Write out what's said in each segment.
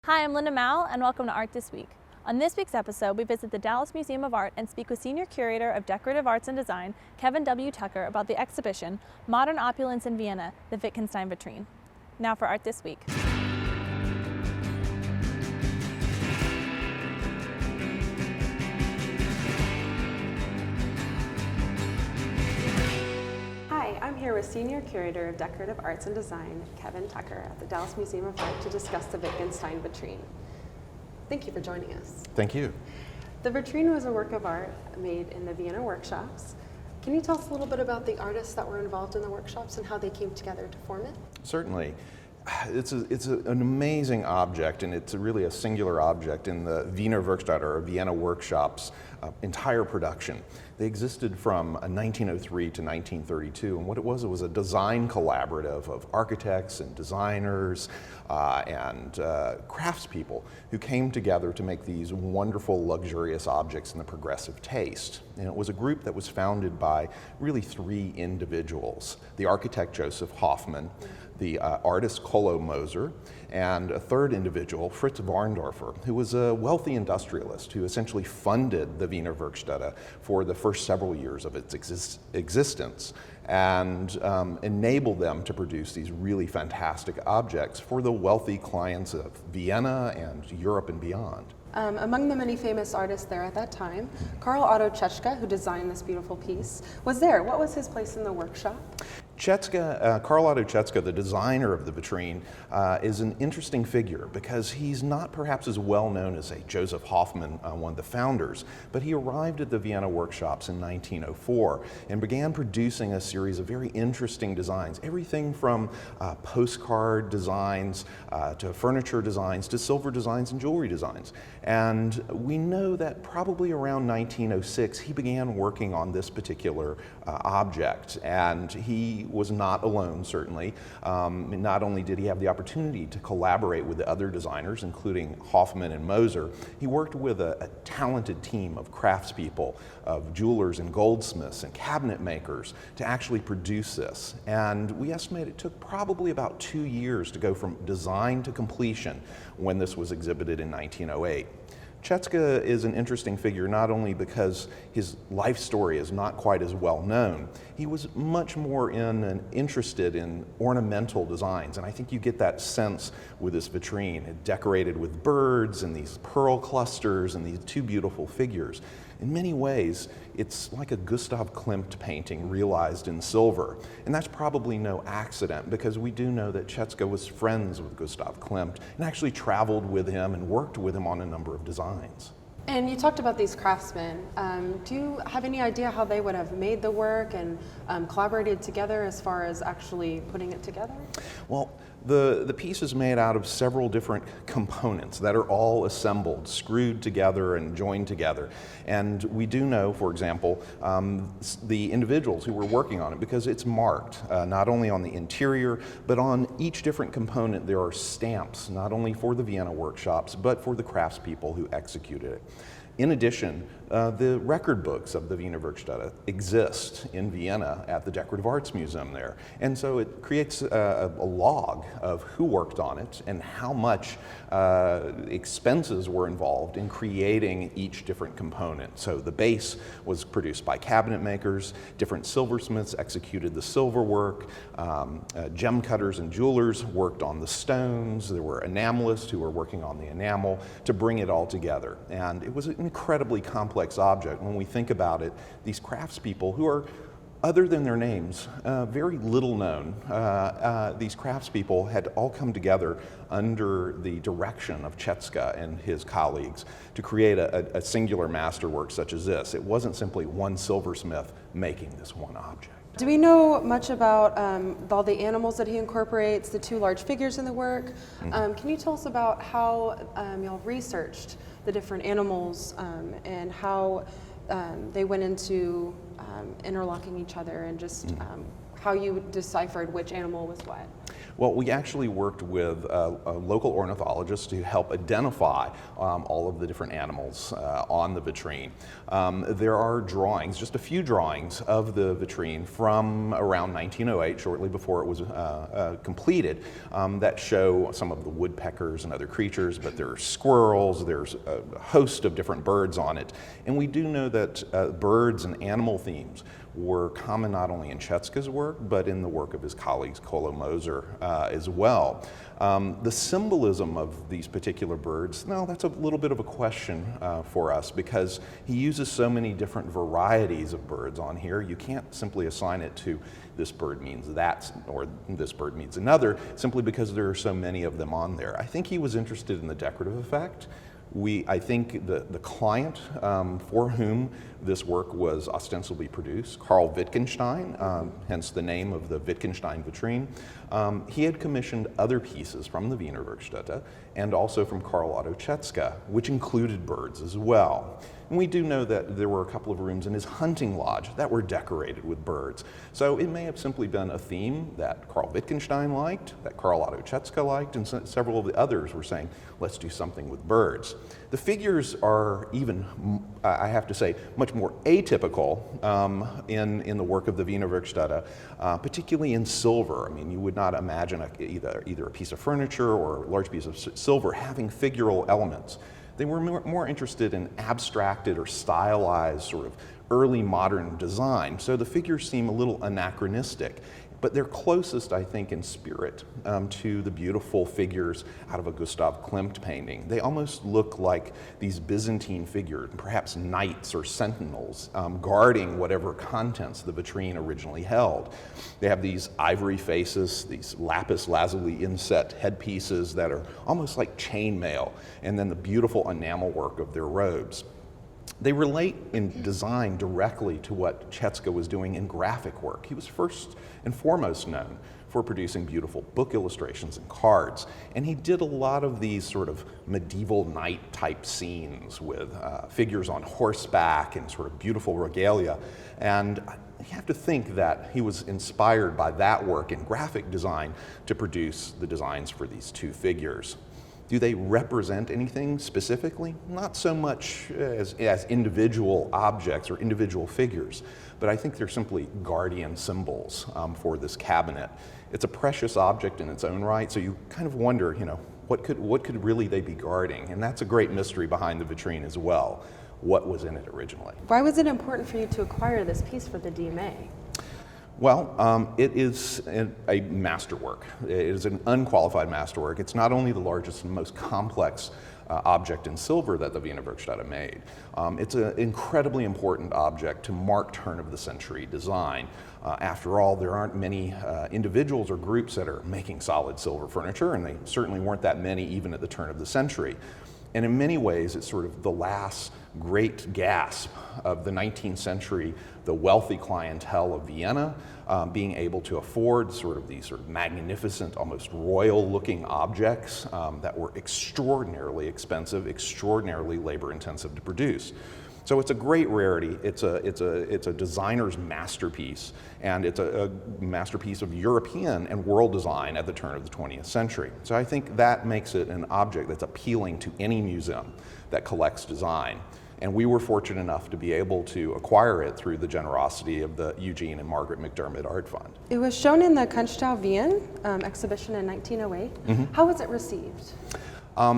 Hi, I'm Linda Mao, and welcome to Art This Week. On this week's episode, we visit the Dallas Museum of Art and speak with Senior Curator of Decorative Arts and Design, Kevin W. Tucker, about the exhibition, Modern Opulence in Vienna, the Wittgenstein Vitrine. Now for Art This Week. Hi, I'm here with Senior Curator of Decorative Arts and Design, Kevin Tucker, at the Dallas Museum of Art to discuss the Wittgenstein Vitrine. Thank you for joining us. Thank you. The Vitrine was a work of art made in the Vienna workshops. Can you tell us a little bit about the artists that were involved in the workshops and how they came together to form it? Certainly. It's an amazing object, and it's really a singular object in the Wiener Werkstatt, or Vienna workshops, entire production. They existed from 1903 to 1932, and what it was a design collaborative of architects and designers and craftspeople who came together to make these wonderful, luxurious objects in the progressive taste. And it was a group that was founded by really three individuals: the architect Joseph Hoffmann, the artist Kolo Moser, and a third individual, Fritz Warndorfer, who was a wealthy industrialist who essentially funded the Wiener Werkstätte for the first several years of its existence and enabled them to produce these really fantastic objects for the wealthy clients of Vienna and Europe and beyond. Among the many famous artists there at that time, Carl Otto Czeschka, who designed this beautiful piece, was there. What was his place in the workshop? Carl Otto Czeschka, the designer of the vitrine, is an interesting figure because he's not perhaps as well known as, say, Joseph Hoffmann, one of the founders, but he arrived at the Vienna workshops in 1904 and began producing a series of very interesting designs, everything from postcard designs to furniture designs to silver designs and jewelry designs. And we know that probably around 1906 he began working on this particular object, and he was not alone, certainly. Not only did he have the opportunity to collaborate with the other designers, including Hoffmann and Moser, he worked with a talented team of craftspeople, of jewelers and goldsmiths and cabinet makers to actually produce this. And we estimate it took probably about 2 years to go from design to completion when this was exhibited in 1908. Czeschka is an interesting figure not only because his life story is not quite as well known. He was much more interested in ornamental designs, and I think you get that sense with this vitrine. It decorated with birds and these pearl clusters and these two beautiful figures. In many ways, it's like a Gustav Klimt painting realized in silver. And that's probably no accident, because we do know that Czeschka was friends with Gustav Klimt and actually traveled with him and worked with him on a number of designs. And you talked about these craftsmen. Do you have any idea how they would have made the work and collaborated together as far as actually putting it together? Well, the piece is made out of several different components that are all assembled, screwed together and joined together. And we do know, for example, the individuals who were working on it, because it's marked not only on the interior, but on each different component there are stamps, not only for the Vienna workshops, but for the craftspeople who executed it. In addition, the record books of the Wiener Werkstätte exist in Vienna at the Decorative Arts Museum there. And so it creates a log of who worked on it and how much expenses were involved in creating each different component. So the base was produced by cabinet makers, different silversmiths executed the silver work, gem cutters and jewelers worked on the stones, there were enamelists who were working on the enamel to bring it all together. And it was an incredibly complex object. When we think about it, these craftspeople who are, other than their names, very little known, these craftspeople had all come together under the direction of Czeschka and his colleagues to create a singular masterwork such as this. It wasn't simply one silversmith making this one object. Do we know much about all the animals that he incorporates, the two large figures in the work? Can you tell us about how y'all researched the different animals and how they went into interlocking each other, and just how you deciphered which animal was what? Well, we actually worked with a local ornithologist to help identify all of the different animals on the vitrine. There are drawings, just a few drawings of the vitrine from around 1908, shortly before it was completed, that show some of the woodpeckers and other creatures, but there are squirrels, there's a host of different birds on it. And we do know that birds and animal themes were common not only in Czeschka's work, but in the work of his colleagues Kolo Moser as well. The symbolism of these particular birds, no, that's a little bit of a question for us, because he uses so many different varieties of birds on here. You can't simply assign it to this bird means that, or this bird means another, simply because there are so many of them on there. I think he was interested in the decorative effect. I think the client for whom this work was ostensibly produced, Carl Wittgenstein, hence the name of the Wittgenstein Vitrine, he had commissioned other pieces from the Wiener Werkstätte and also from Carl Otto Czeschka, which included birds as well. And we do know that there were a couple of rooms in his hunting lodge that were decorated with birds. So it may have simply been a theme that Carl Wittgenstein liked, that Carl Otto Czeschka liked, and several of the others were saying, let's do something with birds. The figures are even, I have to say, much more atypical in the work of the Wiener Werkstätte, particularly in silver. I mean, you would not imagine either a piece of furniture or a large piece of silver having figural elements. They were more interested in abstracted or stylized sort of early modern design. So the figures seem a little anachronistic, but they're closest, I think, in spirit to the beautiful figures out of a Gustav Klimt painting. They almost look like these Byzantine figures, perhaps knights or sentinels, guarding whatever contents the vitrine originally held. They have these ivory faces, these lapis lazuli inset headpieces that are almost like chainmail, and then the beautiful enamel work of their robes. They relate in design directly to what Czeschka was doing in graphic work. He was first and foremost known for producing beautiful book illustrations and cards, and he did a lot of these sort of medieval knight type scenes with figures on horseback and sort of beautiful regalia. And you have to think that he was inspired by that work in graphic design to produce the designs for these two figures. Do they represent anything specifically? Not so much as individual objects or individual figures, but I think they're simply guardian symbols for this cabinet. It's a precious object in its own right, so you kind of wonder, what could really they be guarding? And that's a great mystery behind the vitrine as well. What was in it originally? Why was it important for you to acquire this piece for the DMA? Well, it is a masterwork. It is an unqualified masterwork. It's not only the largest and most complex object in silver that the Wiener Werkstätte made. It's an incredibly important object to mark turn-of-the-century design. After all, there aren't many individuals or groups that are making solid silver furniture, and they certainly weren't that many even at the turn of the century. And in many ways, it's sort of the last great gasp of the 19th century, the wealthy clientele of Vienna being able to afford these magnificent, almost royal-looking objects that were extraordinarily expensive, extraordinarily labor-intensive to produce. So it's a great rarity. It's a designer's masterpiece, and it's a masterpiece of European and world design at the turn of the 20th century. So I think that makes it an object that's appealing to any museum that collects design. And we were fortunate enough to be able to acquire it through the generosity of the Eugene and Margaret McDermott Art Fund. It was shown in the Kunsthaus Wien exhibition in 1908. Mm-hmm. How was it received?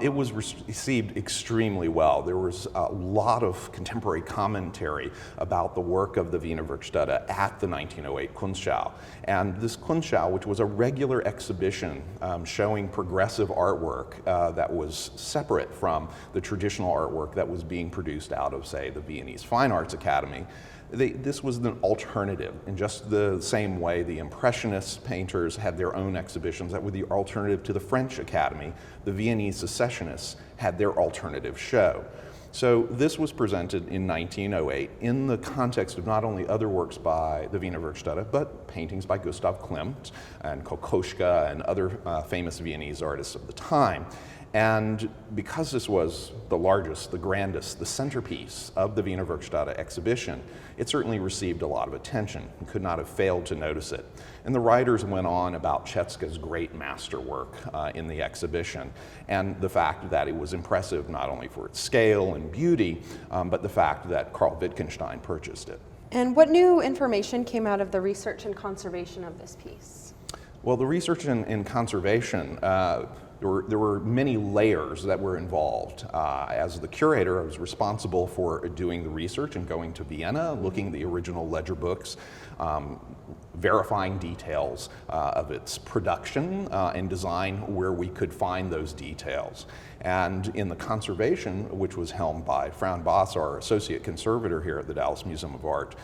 It was received extremely well. There was a lot of contemporary commentary about the work of the Wiener Werkstätte at the 1908 Kunstschau. And this Kunstschau, which was a regular exhibition showing progressive artwork that was separate from the traditional artwork that was being produced out of, say, the Viennese Fine Arts Academy, this was an alternative. In just the same way the Impressionist painters had their own exhibitions that were the alternative to the French Academy, the Viennese Secessionists had their alternative show. So this was presented in 1908 in the context of not only other works by the Wiener Werkstätte, but paintings by Gustav Klimt and Kokoschka and other famous Viennese artists of the time. And because this was the largest, the grandest, the centerpiece of the Wiener Werkstätte exhibition, it certainly received a lot of attention. You could not have failed to notice it. And the writers went on about Czeschka's great masterwork in the exhibition, and the fact that it was impressive not only for its scale and beauty, but the fact that Carl Wittgenstein purchased it. And what new information came out of the research and conservation of this piece? Well, the research in conservation, there were many layers that were involved. As the curator, I was responsible for doing the research and going to Vienna, looking at the original ledger books, verifying details of its production and design where we could find those details. And in the conservation, which was helmed by Fran Boss, our associate conservator here at the Dallas Museum of Art,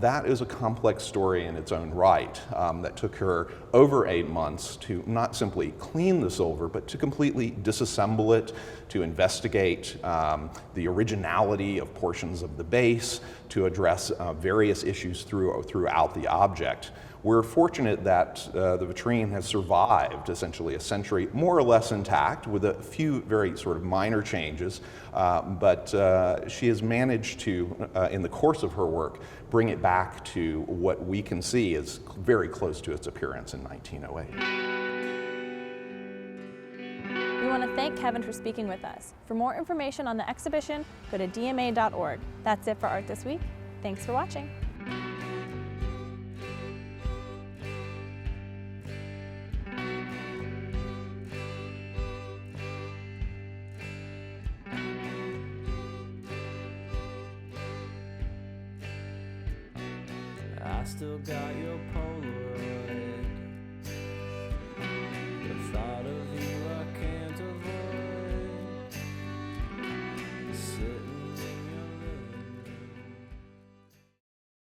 that is a complex story in its own right that took her over 8 months to not simply clean the silver, but to completely disassemble it, to investigate the originality of portions of the base, to address various issues throughout the object. We're fortunate that the vitrine has survived essentially a century more or less intact with a few very sort of minor changes, but she has managed to, in the course of her work, bring it back to what we can see is very close to its appearance in 1908. We want to thank Kevin for speaking with us. For more information on the exhibition, go to dma.org. That's it for Art This Week. Thanks for watching. I still got your Polaroid.